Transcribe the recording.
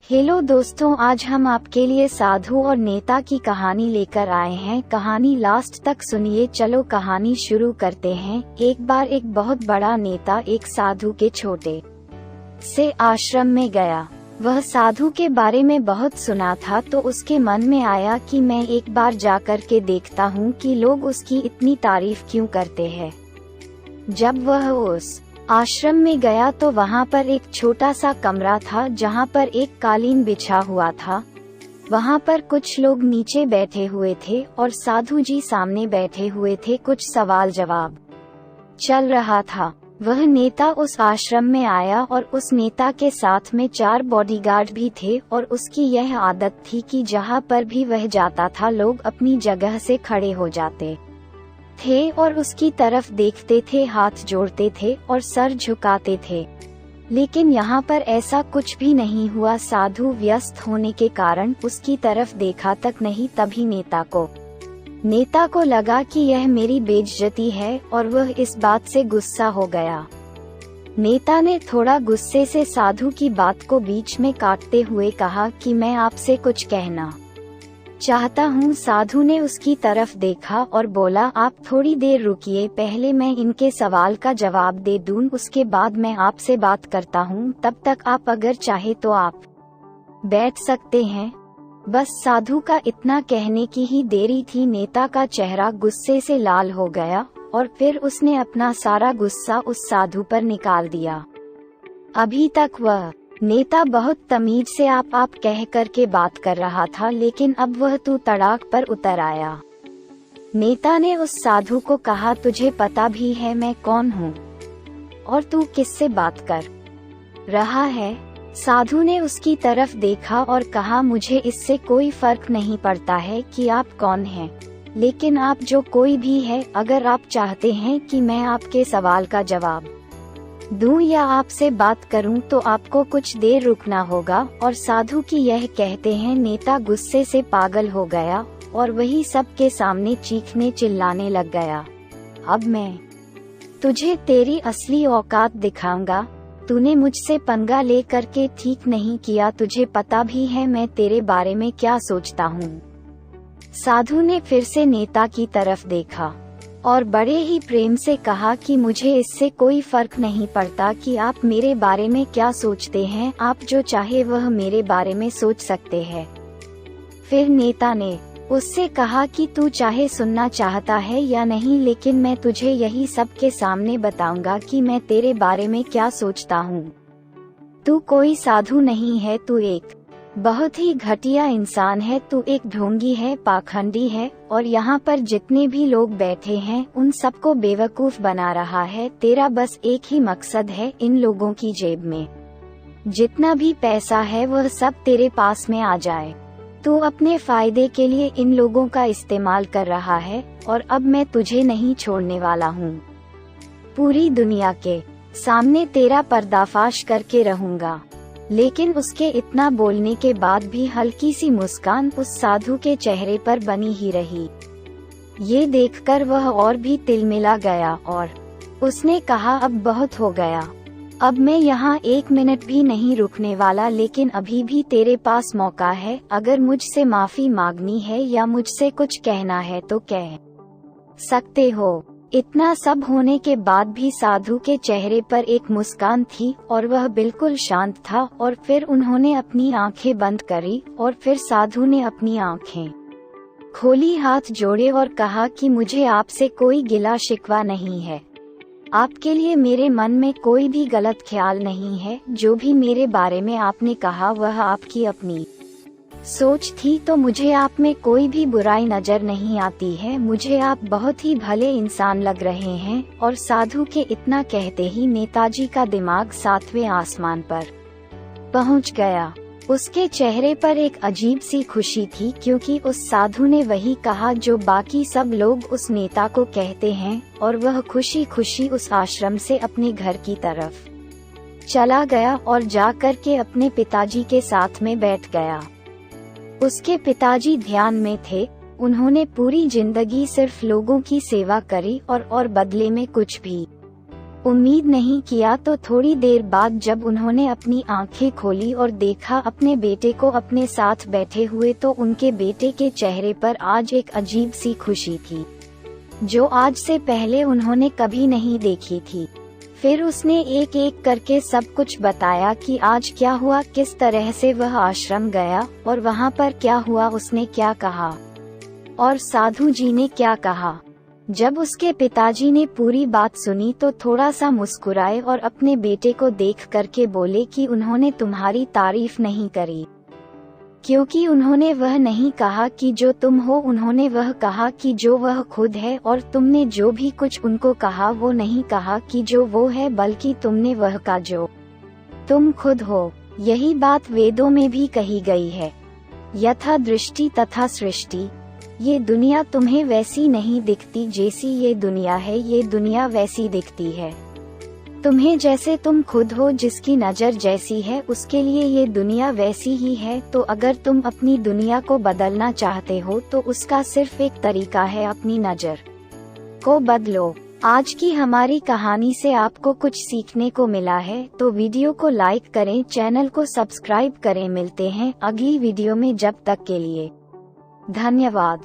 Hello दोस्तों, आज हम आपके लिए साधु और नेता की कहानी लेकर आए हैं। कहानी लास्ट तक सुनिए। चलो कहानी शुरू करते हैं। एक बार एक बहुत बड़ा नेता एक साधु के छोटे से आश्रम में गया। वह साधु के बारे में बहुत सुना था, तो उसके मन में आया कि मैं एक बार जाकर के देखता हूँ कि लोग उसकी इतनी तारीफ क्यों करते हैं। जब वह उस आश्रम में गया तो वहाँ पर एक छोटा सा कमरा था जहाँ पर एक कालीन बिछा हुआ था। वहाँ पर कुछ लोग नीचे बैठे हुए थे और साधु जी सामने बैठे हुए थे। कुछ सवाल जवाब चल रहा था। वह नेता उस आश्रम में आया और उस नेता के साथ में 4 बॉडीगार्ड भी थे और उसकी यह आदत थी कि जहाँ पर भी वह जाता था लोग अपनी जगह से खड़े हो जाते थे और उसकी तरफ देखते थे, हाथ जोड़ते थे और सर झुकाते थे। लेकिन यहाँ पर ऐसा कुछ भी नहीं हुआ। साधु व्यस्त होने के कारण उसकी तरफ देखा तक नहीं। तभी नेता को लगा कि यह मेरी बेइज्जती है और वह इस बात से गुस्सा हो गया। नेता ने थोड़ा गुस्से से साधु की बात को बीच में काटते हुए कहा कि मैं आपसे कुछ कहना चाहता हूँ। साधु ने उसकी तरफ देखा और बोला, आप थोड़ी देर रुकिए, पहले मैं इनके सवाल का जवाब दे दूं, उसके बाद मैं आपसे बात करता हूँ। तब तक आप अगर चाहे तो आप बैठ सकते हैं। बस साधु का इतना कहने की ही देरी थी। नेता का चेहरा गुस्से से लाल हो गया और फिर उसने अपना सारा गुस्सा उस साधु पर निकाल दिया। अभी तक वह नेता बहुत तमीज से आप कह करके बात कर रहा था, लेकिन अब वह तू तड़ाक पर उतर आया। नेता ने उस साधु को कहा, तुझे पता भी है मैं कौन हूँ और तू किससे बात कर रहा है? साधु ने उसकी तरफ देखा और कहा, मुझे इससे कोई फर्क नहीं पड़ता है कि आप कौन हैं, लेकिन आप जो कोई भी है, अगर आप चाहते हैं कि मैं आपके सवाल का जवाब दूं या आपसे बात करूं तो आपको कुछ देर रुकना होगा। और साधु की यह कहते हैं नेता गुस्से से पागल हो गया और वही सबके सामने चीखने चिल्लाने लग गया, अब मैं तुझे तेरी असली औकात दिखाऊंगा। तूने मुझसे पंगा ले करके ठीक नहीं किया, तुझे पता भी है मैं तेरे बारे में क्या सोचता हूँ। साधु ने फिर से नेता की तरफ देखा और बड़े ही प्रेम से कहा कि मुझे इससे कोई फर्क नहीं पड़ता कि आप मेरे बारे में क्या सोचते हैं, आप जो चाहे वह मेरे बारे में सोच सकते हैं। फिर नेता ने उससे कहा कि तू चाहे सुनना चाहता है या नहीं, लेकिन मैं तुझे यही सबके सामने बताऊंगा कि मैं तेरे बारे में क्या सोचता हूँ। तू कोई साधु नहीं है, तू एक बहुत ही घटिया इंसान है, तू एक ढोंगी है, पाखंडी है और यहाँ पर जितने भी लोग बैठे हैं उन सबको बेवकूफ बना रहा है। तेरा बस एक ही मकसद है, इन लोगों की जेब में जितना भी पैसा है वह सब तेरे पास में आ जाए। तू अपने फायदे के लिए इन लोगों का इस्तेमाल कर रहा है और अब मैं तुझे नहीं छोड़ने वाला हूँ। पूरी दुनिया के सामने तेरा पर्दाफाश करके रहूंगा। लेकिन उसके इतना बोलने के बाद भी हल्की सी मुस्कान उस साधु के चेहरे पर बनी ही रही। ये देखकर वह और भी तिलमिला गया और उसने कहा, अब बहुत हो गया, अब मैं यहाँ 1 मिनट भी नहीं रुकने वाला, लेकिन अभी भी तेरे पास मौका है। अगर मुझसे माफी मांगनी है या मुझसे कुछ कहना है तो कह सकते हो। इतना सब होने के बाद भी साधु के चेहरे पर एक मुस्कान थी और वह बिल्कुल शांत था। और फिर उन्होंने अपनी आंखें बंद करी और फिर साधु ने अपनी आंखें खोली, हाथ जोड़े और कहा कि मुझे आपसे कोई गिला शिकवा नहीं है। आपके लिए मेरे मन में कोई भी गलत ख्याल नहीं है। जो भी मेरे बारे में आपने कहा वह आपकी अपनी सोच थी, तो मुझे आप में कोई भी बुराई नजर नहीं आती है। मुझे आप बहुत ही भले इंसान लग रहे हैं। और साधु के इतना कहते ही नेताजी का दिमाग 7वें आसमान पर पहुंच गया। उसके चेहरे पर एक अजीब सी खुशी थी, क्योंकि उस साधु ने वही कहा जो बाकी सब लोग उस नेता को कहते हैं। और वह खुशी खुशी उस आश्रम से अपने घर की तरफ चला गया और जाकर के अपने पिताजी के साथ में बैठ गया। उसके पिताजी ध्यान में थे। उन्होंने पूरी जिंदगी सिर्फ लोगों की सेवा करी और बदले में कुछ भी उम्मीद नहीं किया तो थोड़ी देर बाद जब उन्होंने अपनी आंखें खोली और देखा अपने बेटे को अपने साथ बैठे हुए तो उनके बेटे के चेहरे पर आज एक अजीब सी खुशी थी, जो आज से पहले उन्होंने कभी नहीं देखी थी। फिर उसने एक एक करके सब कुछ बताया कि आज क्या हुआ, किस तरह से वह आश्रम गया और वहाँ पर क्या हुआ, उसने क्या कहा और साधु जी ने क्या कहा। जब उसके पिताजी ने पूरी बात सुनी तो थोड़ा सा मुस्कुराए और अपने बेटे को देख करके बोले कि उन्होंने तुम्हारी तारीफ नहीं करी, क्योंकि उन्होंने वह नहीं कहा कि जो तुम हो, उन्होंने वह कहा कि जो वह खुद है, और तुमने जो भी कुछ उनको कहा वो नहीं कहा कि जो वो है, बल्कि तुमने वह कहा जो तुम खुद हो। यही बात वेदों में भी कही गई है, यथा दृष्टि तथा सृष्टि। ये दुनिया तुम्हें वैसी नहीं दिखती जैसी ये दुनिया है, ये दुनिया वैसी दिखती है तुम्हें जैसे तुम खुद हो। जिसकी नज़र जैसी है उसके लिए ये दुनिया वैसी ही है। तो अगर तुम अपनी दुनिया को बदलना चाहते हो तो उसका सिर्फ एक तरीका है, अपनी नज़र को बदलो। आज की हमारी कहानी से आपको कुछ सीखने को मिला है तो वीडियो को लाइक करें, चैनल को सब्सक्राइब करें। मिलते हैं अगली वीडियो में, जब तक के लिए धन्यवाद।